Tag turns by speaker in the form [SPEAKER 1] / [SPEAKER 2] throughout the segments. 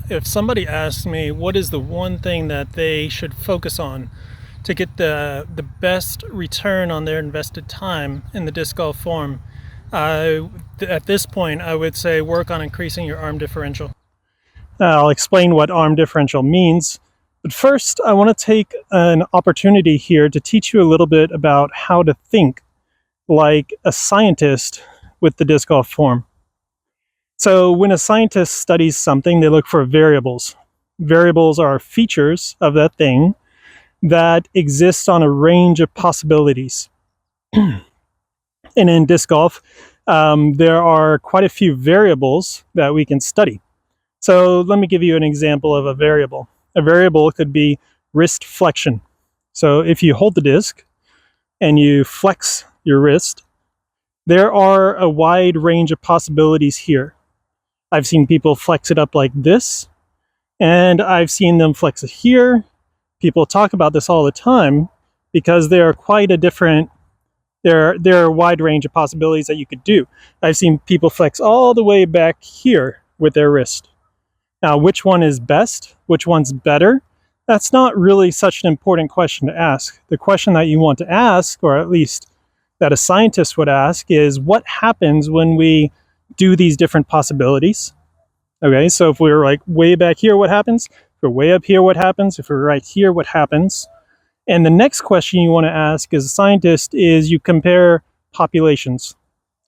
[SPEAKER 1] if somebody asks me what is the one thing that they should focus on to get the best return on their invested time in the disc golf form, at this point I would say work on increasing your arm differential. I'll explain what arm differential means, but first I want to take an opportunity here to teach you a little bit about how to think like a scientist with the disc golf form. So when a scientist studies something, they look for variables. Variables are features of that thing that exist on a range of possibilities. And in disc golf, there are quite a few variables that we can study. So let me give you an example of a variable. A variable could be wrist flexion. So if you hold the disc and you flex your wrist, there are a wide range of possibilities here. I've seen people flex it up like this, and I've seen them flex it here. People talk about this all the time because they are quite a different, there are a wide range of possibilities that you could do. I've seen people flex all the way back here with their wrist. Now, which one is best? Which one's better? That's not really such an important question to ask. The question that you want to ask, or at least that a scientist would ask, is what happens when we do these different possibilities? Okay, so if we're like way back here, what happens? If we're way up here, what happens? If we're right here, what happens? And the next question you want to ask as a scientist is you compare populations.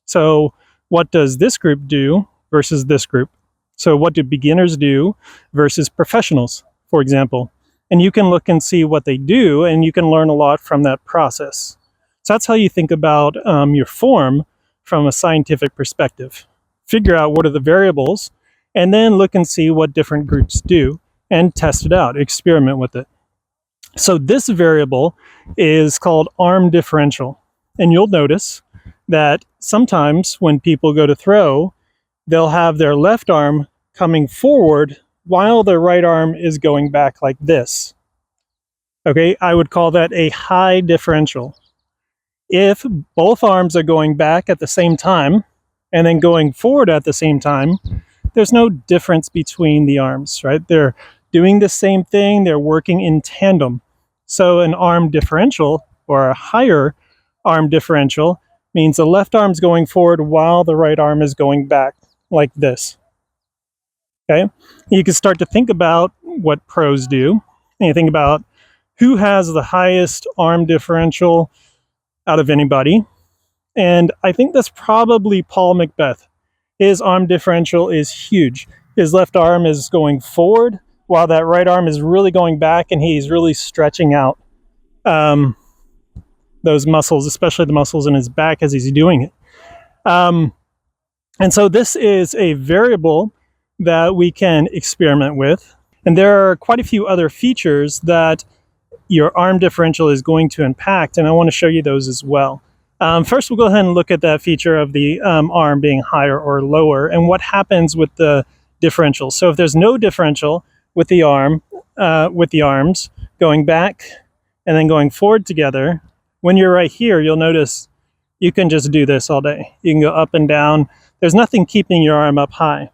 [SPEAKER 1] So what does this group do versus this group? So what do beginners do versus professionals, for example? And you can look and see what they do, and you can learn a lot from that process. So that's how you think about your form from a scientific perspective. Figure out what are the variables, and then look and see what different groups do and test it out, experiment with it. So this variable is called arm differential. And you'll notice that sometimes when people go to throw, they'll have their left arm coming forward while their right arm is going back like this. Okay, I would call that a high differential. If both arms are going back at the same time and then going forward at the same time, there's no difference between the arms, right? They're doing the same thing, they're working in tandem. So an arm differential, or a higher arm differential, means the left arm's going forward while the right arm is going back, like this. Okay? You can start to think about what pros do, and you think about who has the highest arm differential out of anybody. And I think that's probably Paul Macbeth. His arm differential is huge. His left arm is going forward while that right arm is really going back, and he's really stretching out those muscles, especially the muscles in his back as he's doing it. And so this is a variable that we can experiment with. And there are quite a few other features that your arm differential is going to impact, and I want to show you those as well. First, we'll go ahead and look at that feature of the arm being higher or lower and what happens with the differential. So if there's no differential with the arms going back and then going forward together, when you're right here, you'll notice you can just do this all day. You can go up and down. There's nothing keeping your arm up high.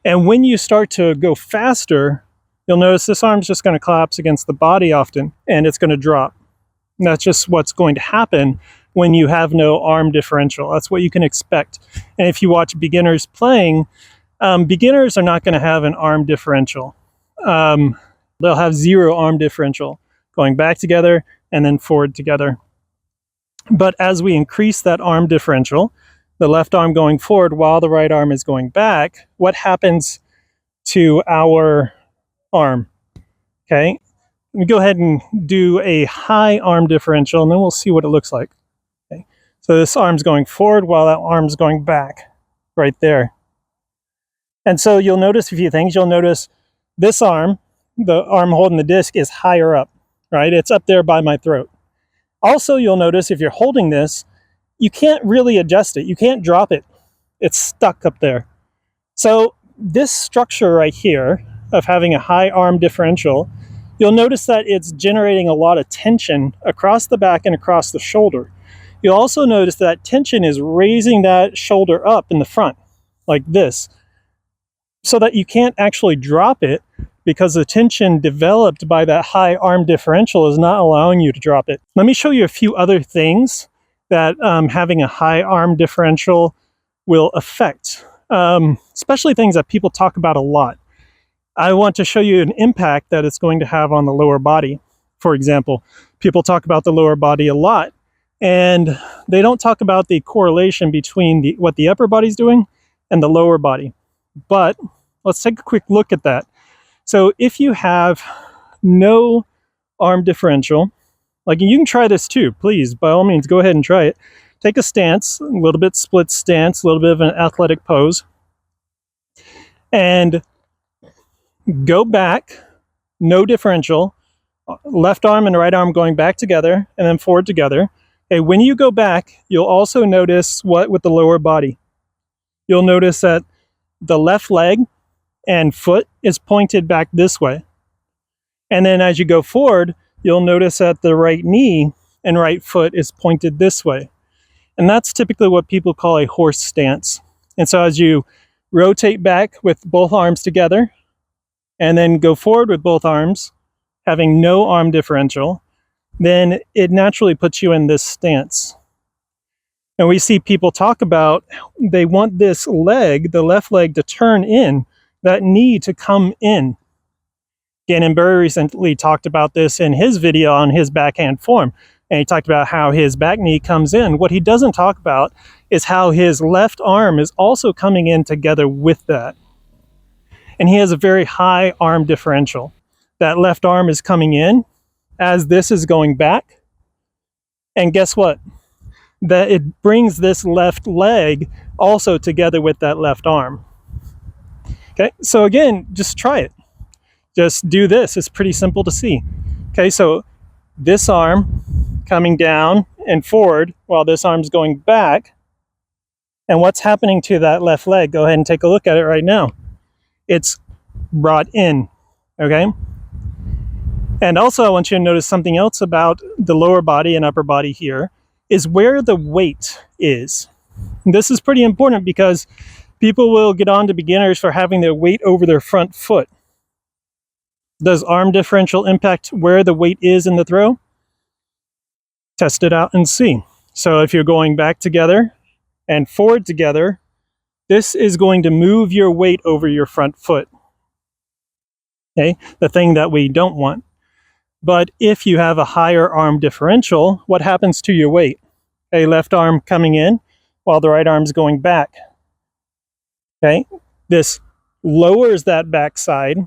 [SPEAKER 1] And when you start to go faster, you'll notice this arm's just going to collapse against the body often, and it's going to drop. And that's just what's going to happen when you have no arm differential. That's what you can expect. And if you watch beginners playing, beginners are not going to have an arm differential. They'll have zero arm differential going back together and then forward together. But as we increase that arm differential, the left arm going forward while the right arm is going back, what happens to our arm? Okay, let me go ahead and do a high arm differential, and then we'll see what it looks like. Okay, so this arm's going forward while that arm's going back, right there. And so you'll notice a few things. You'll notice this arm, the arm holding the disc, is higher up, right? It's up there by my throat. Also, you'll notice if you're holding this, you can't really adjust it. You can't drop it. It's stuck up there. So this structure right here of having a high arm differential, you'll notice that it's generating a lot of tension across the back and across the shoulder. You'll also notice that tension is raising that shoulder up in the front, like this. so that you can't actually drop it, because the tension developed by that high arm differential is not allowing you to drop it. Let me show you a few other things that having a high arm differential will affect, especially things that people talk about a lot. I want to show you an impact that it's going to have on the lower body. For example, people talk about the lower body a lot, and they don't talk about the correlation between what the upper body's doing and the lower body. But let's take a quick look at that. So if you have no arm differential, like, you can try this too, please, by all means, go ahead and try it. Take a stance, a little bit split stance, a little bit of an athletic pose, and go back, no differential, left arm and right arm going back together and then forward together. Okay, when you go back, you'll also notice what with the lower body. You'll notice that the left leg and foot is pointed back this way. And then as you go forward, you'll notice that the right knee and right foot is pointed this way. And that's typically what people call a horse stance. And so as you rotate back with both arms together and then go forward with both arms, having no arm differential, then it naturally puts you in this stance. And we see people talk about they want this leg, the left leg, to turn in, that knee to come in. Gannon Burry recently talked about this in his video on his backhand form. And he talked about how his back knee comes in. What he doesn't talk about is how his left arm is also coming in together with that. And he has a very high arm differential. That left arm is coming in as this is going back. And guess what? That it brings this left leg also together with that left arm. Okay, so again, just try it. Just do this. It's pretty simple to see. Okay, so this arm coming down and forward while this arm's going back. And what's happening to that left leg? Go ahead and take a look at it right now. It's brought in, okay? And also I want you to notice something else about the lower body and upper body here is where the weight is. And this is pretty important because people will get on to beginners for having their weight over their front foot. Does arm differential impact where the weight is in the throw? Test it out and see. So if you're going back together and forward together, this is going to move your weight over your front foot. Okay, the thing that we don't want. But if you have a higher arm differential, what happens to your weight? Okay, left arm coming in while the right arm's going back. Okay, this lowers that back side,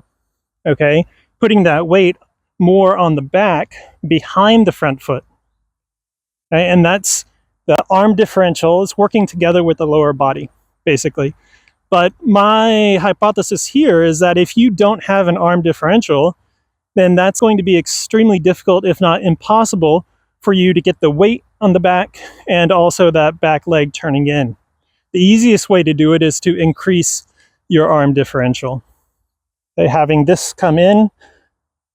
[SPEAKER 1] okay, putting that weight more on the back behind the front foot. Okay, and that's the arm differential is working together with the lower body, basically. But my hypothesis here is that if you don't have an arm differential, then that's going to be extremely difficult, if not impossible, for you to get the weight on the back and also that back leg turning in. The easiest way to do it is to increase your arm differential. Okay, having this come in,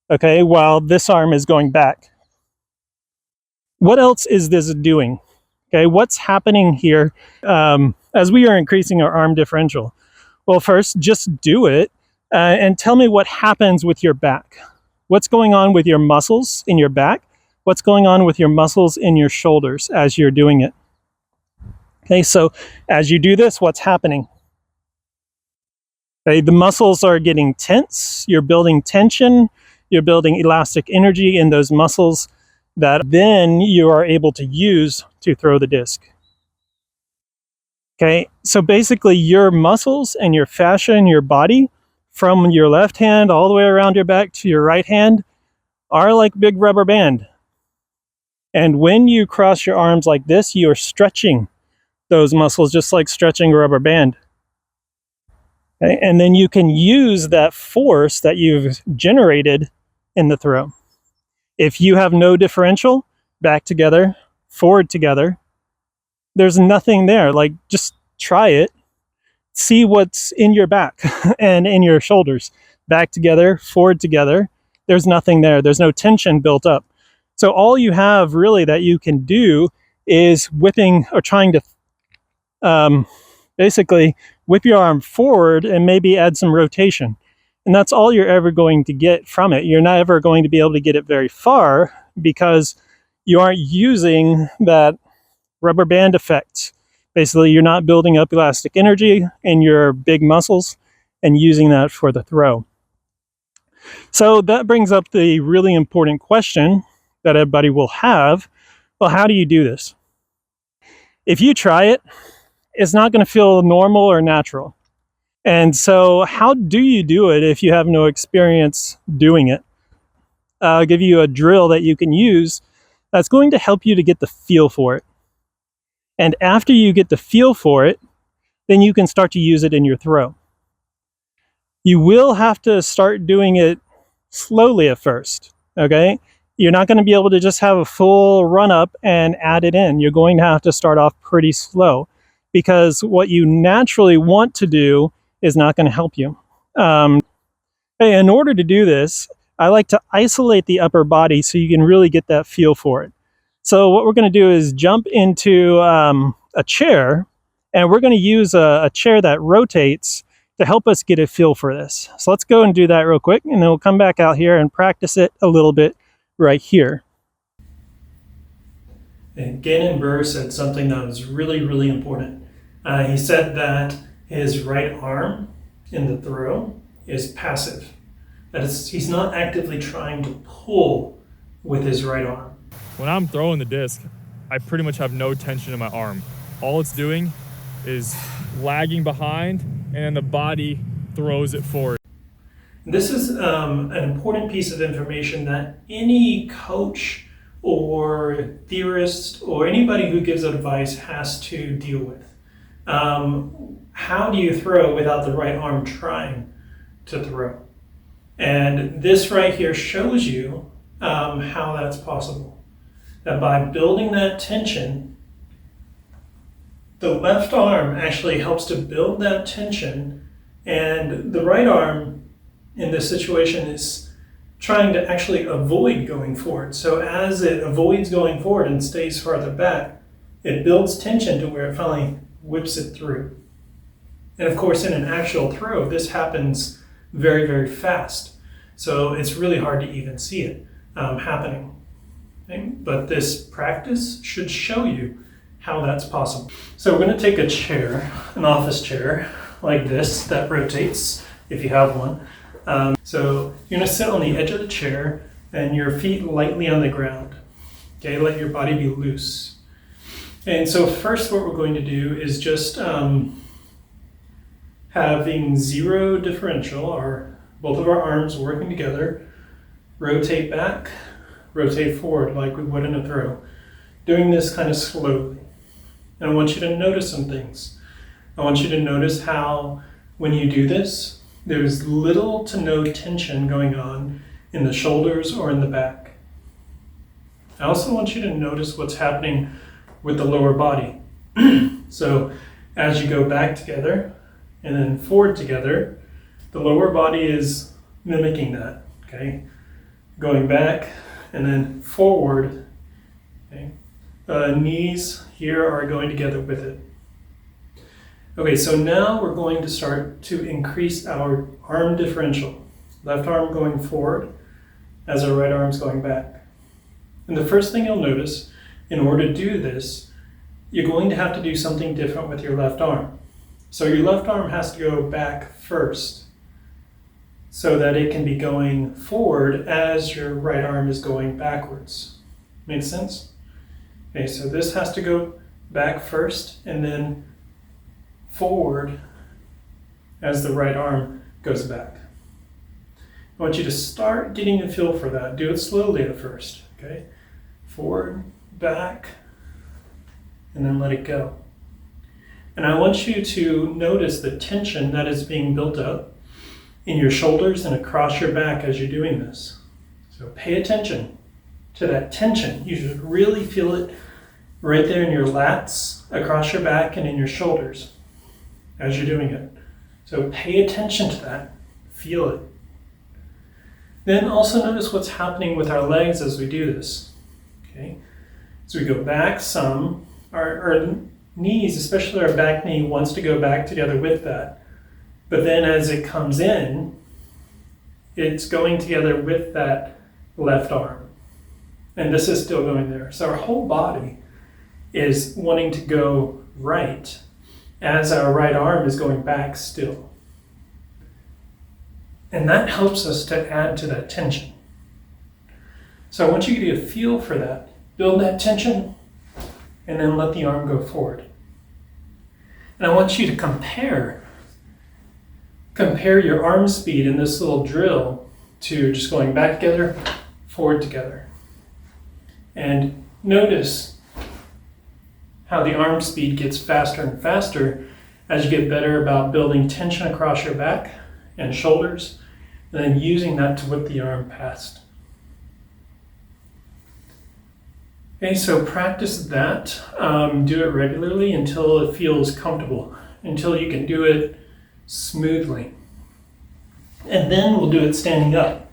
[SPEAKER 1] okay, while this arm is going back. What else is this doing? Okay, what's happening here as we are increasing our arm differential? Well, first, just do it and tell me what happens with your back. What's going on with your muscles in your back? What's going on with your muscles in your shoulders as you're doing it? Okay, so as you do this, what's happening? Okay, the muscles are getting tense, you're building tension, you're building elastic energy in those muscles that then you are able to use to throw the disc. Okay, so basically your muscles and your fascia in your body, from your left hand all the way around your back to your right hand, are like big rubber band. And when you cross your arms like this, you are stretching those muscles just like stretching a rubber band. Okay? And then you can use that force that you've generated in the throw. If you have no differential, back together, forward together, there's nothing there. Like, just try it. See what's in your back and in your shoulders. Back together, forward together. There's nothing there. There's no tension built up. So all you have really that you can do is whipping or trying to basically whip your arm forward and maybe add some rotation. And that's all you're ever going to get from it. You're not ever going to be able to get it very far because you aren't using that rubber band effect. Basically, you're not building up elastic energy in your big muscles and using that for the throw. So that brings up the really important question that everybody will have. Well, how do you do this? If you try it, it's not going to feel normal or natural. And so how do you do it if you have no experience doing it? I'll give you a drill that you can use that's going to help you to get the feel for it. And after you get the feel for it, then you can start to use it in your throw. You will have to start doing it slowly at first, okay? You're not going to be able to just have a full run up and add it in. You're going to have to start off pretty slow because what you naturally want to do is not going to help you. In order to do this, I like to isolate the upper body so you can really get that feel for it. So what we're going to do is jump into a chair, and we're going to use a chair that rotates to help us get a feel for this. So let's go and do that real quick, and then we'll come back out here and practice it a little bit right here. And Gannon Burr said something that was really, really important. He said that his right arm in the throw is passive. That is, he's not actively trying to pull with his right arm.
[SPEAKER 2] When I'm throwing the disc, I pretty much have no tension in my arm. All it's doing is lagging behind, and then the body throws it forward.
[SPEAKER 1] This is an important piece of information that any coach or theorist or anybody who gives advice has to deal with. How do you throw without the right arm trying to throw? And this right here shows you how that's possible. That by building that tension, the left arm actually helps to build that tension, and the right arm in this situation is trying to actually avoid going forward. So as it avoids going forward and stays farther back, it builds tension to where it finally whips it through. And of course, in an actual throw, this happens very, very fast. So it's really hard to even see it happening. Okay? But this practice should show you how that's possible. So we're going to take a chair, an office chair like this that rotates if you have one. So you're going to sit on the edge of the chair and your feet lightly on the ground. Okay, let your body be loose. And so first what we're going to do is just having zero differential, both of our arms working together, rotate back, rotate forward like we would in a throw. Doing this kind of slowly. And I want you to notice some things. I want you to notice how when you do this, there's little to no tension going on in the shoulders or in the back. I also want you to notice what's happening with the lower body. So as you go back together and then forward together, the lower body is mimicking that, okay? Going back and then forward, okay? Knees here are going together with it. Okay, so now we're going to start to increase our arm differential. Left arm going forward as our right arm's going back. And the first thing you'll notice, in order to do this, you're going to have to do something different with your left arm. So your left arm has to go back first so that it can be going forward as your right arm is going backwards. Make sense? Okay, so this has to go back first and then forward as the right arm goes back. I want you to start getting a feel for that. Do it slowly at first, okay? Forward, back, and then let it go. And I want you to notice the tension that is being built up in your shoulders and across your back as you're doing this. So pay attention to that tension. You should really feel it right there in your lats, across your back, and in your shoulders as you're doing it. So pay attention to that. Feel it. Then also notice what's happening with our legs as we do this. Okay? So we go back some. Our knees, especially our back knee, wants to go back together with that. But then as it comes in, it's going together with that left arm. And this is still going there. So our whole body is wanting to go right as our right arm is going back still. And that helps us to add to that tension. So I want you to get a feel for that. Build that tension, and then let the arm go forward. And I want you to compare your arm speed in this little drill to just going back together, forward together. And notice how the arm speed gets faster and faster as you get better about building tension across your back and shoulders, and then using that to whip the arm past. Okay, so practice that. Do it regularly until it feels comfortable, until you can do it smoothly. And then we'll do it standing up.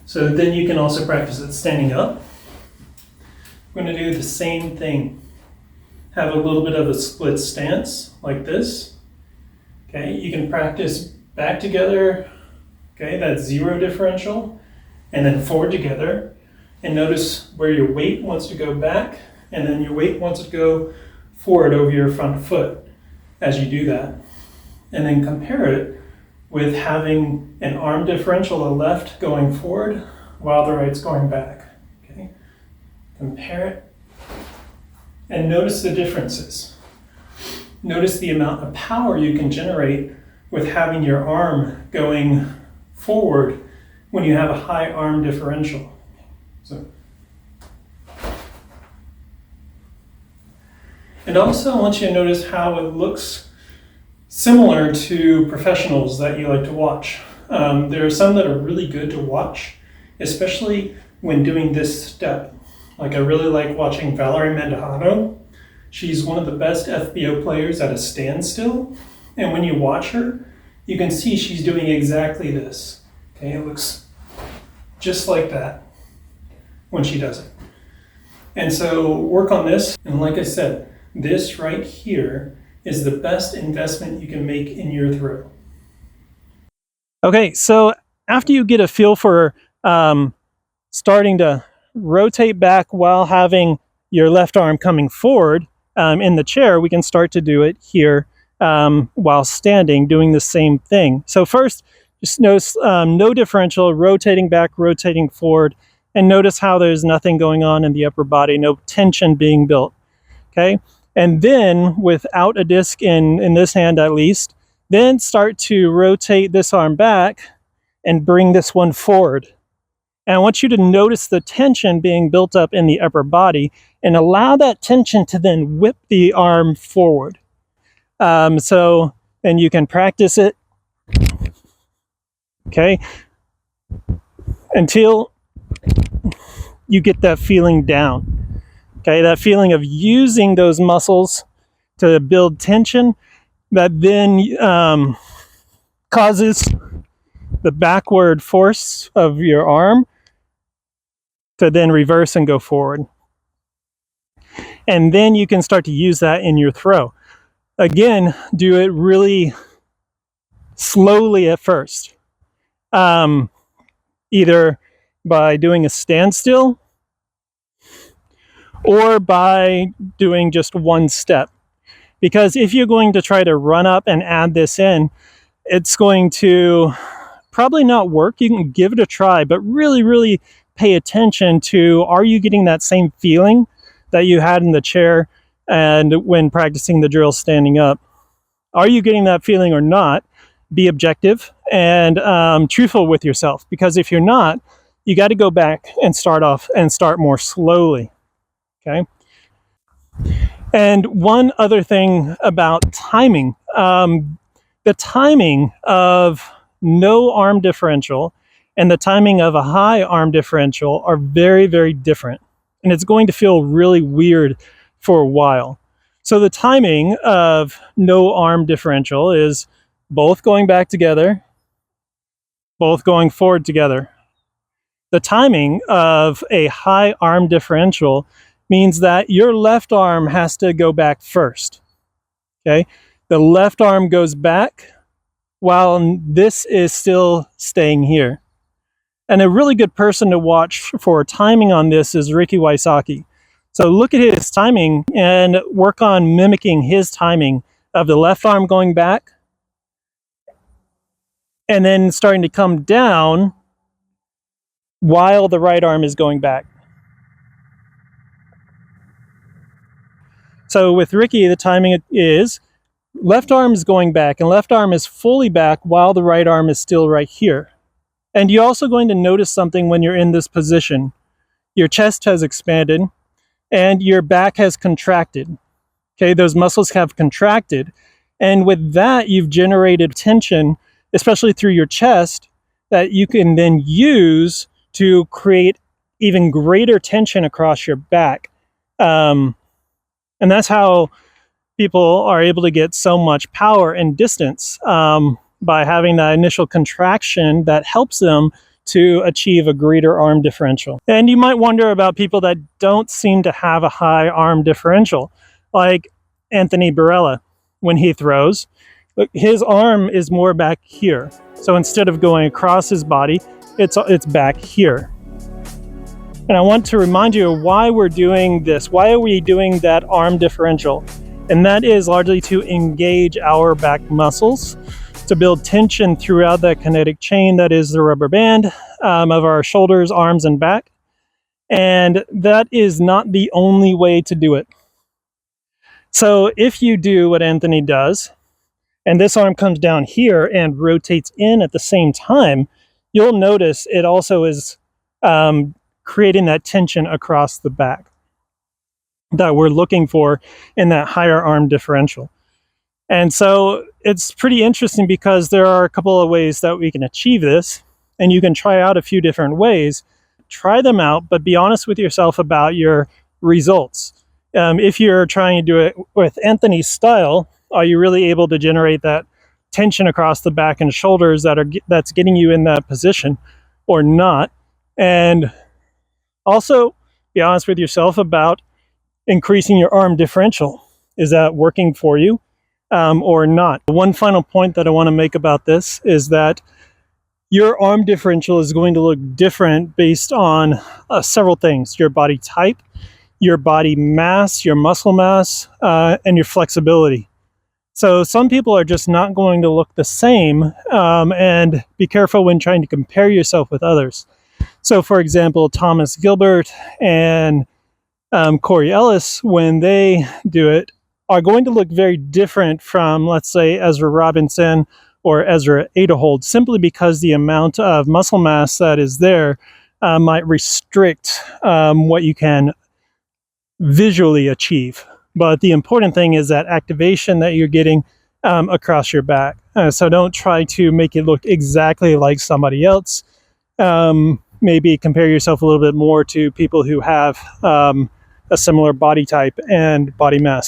[SPEAKER 1] So then you can also practice it standing up. We're going to do the same thing. Have a little bit of a split stance like this. Okay, you can practice back together. Okay, that's 0 differential. And then forward together. And notice where your weight wants to go back, and then your weight wants to go forward over your front foot as you do that. And then compare it with having an arm differential, the left going forward while the right's going back. Okay? Compare it and notice the differences. Notice the amount of power you can generate with having your arm going forward when you have a high arm differential. So, and also I want you to notice how it looks similar to professionals that you like to watch. There are some that are really good to watch, especially when doing this step. Like I really like watching Valerie Mendijado. She's one of the best FBO players at a standstill. And when you watch her, you can see she's doing exactly this. Okay, it looks just like that when she does it. And so work on this. And like I said, this right here is the best investment you can make in your throw. Okay, so after you get a feel for starting to rotate back while having your left arm coming forward in the chair, we can start to do it here while standing, doing the same thing. So first, just notice no differential, rotating back, rotating forward, and notice how there's nothing going on in the upper body, no tension being built, okay? And then, without a disc in this hand at least, then start to rotate this arm back and bring this one forward. And I want you to notice the tension being built up in the upper body and allow that tension to then whip the arm forward. And you can practice it, okay, until you get that feeling down. Okay, that feeling of using those muscles to build tension that then causes the backward force of your arm to then reverse and go forward. And then you can start to use that in your throw. Again, do it really slowly at first. Either by doing a standstill or by doing just one step. Because if you're going to try to run up and add this in, it's going to probably not work. You can give it a try, but really, really pay attention to, are you getting that same feeling that you had in the chair and when practicing the drill standing up? Are you getting that feeling or not? Be objective and truthful with yourself, because if you're not, you got to go back and start more slowly. Okay. And one other thing about timing, the timing of no arm differential and the timing of a high arm differential are very, very different. And it's going to feel really weird for a while. So the timing of no arm differential is both going back together, both going forward together. The timing of a high arm differential means that your left arm has to go back first. Okay, the left arm goes back while this is still staying here. And a really good person to watch for timing on this is Ricky Wysocki. So look at his timing and work on mimicking his timing of the left arm going back and then starting to come down while the right arm is going back. So with Ricky, the timing is left arm is going back and left arm is fully back while the right arm is still right here. And you're also going to notice something when you're in this position. Your chest has expanded and your back has contracted. Okay, those muscles have contracted. And with that, you've generated tension, especially through your chest, that you can then use to create even greater tension across your back. And that's how people are able to get so much power and distance by having that initial contraction that helps them to achieve a greater arm differential. And you might wonder about people that don't seem to have a high arm differential, like Anthony Barella. When he throws, his arm is more back here. So instead of going across his body, it's back here. And I want to remind you of why we're doing this. Why are we doing that arm differential? And that is largely to engage our back muscles, to build tension throughout that kinetic chain that is the rubber band of our shoulders, arms, and back. And that is not the only way to do it. So if you do what Anthony does, and this arm comes down here and rotates in at the same time, you'll notice it also is creating that tension across the back that we're looking for in that higher arm differential. And so it's pretty interesting because there are a couple of ways that we can achieve this, and you can try out a few different ways. Try them out, but be honest with yourself about your results. If you're trying to do it with Anthony's style, are you really able to generate that tension across the back and shoulders that's getting you in that position or not? And also be honest with yourself about increasing your arm differential. Is that working for you or not? One final point that I want to make about this is that your arm differential is going to look different based on several things: your body type, your body mass, your muscle mass, and your flexibility. So some people are just not going to look the same, and be careful when trying to compare yourself with others. So for example, Thomas Gilbert and Corey Ellis, when they do it, are going to look very different from, let's say, Ezra Robinson or Ezra Aderhold, simply because the amount of muscle mass that is there might restrict what you can visually achieve. But the important thing is that activation that you're getting across your back. So don't try to make it look exactly like somebody else. Maybe compare yourself a little bit more to people who have a similar body type and body mass.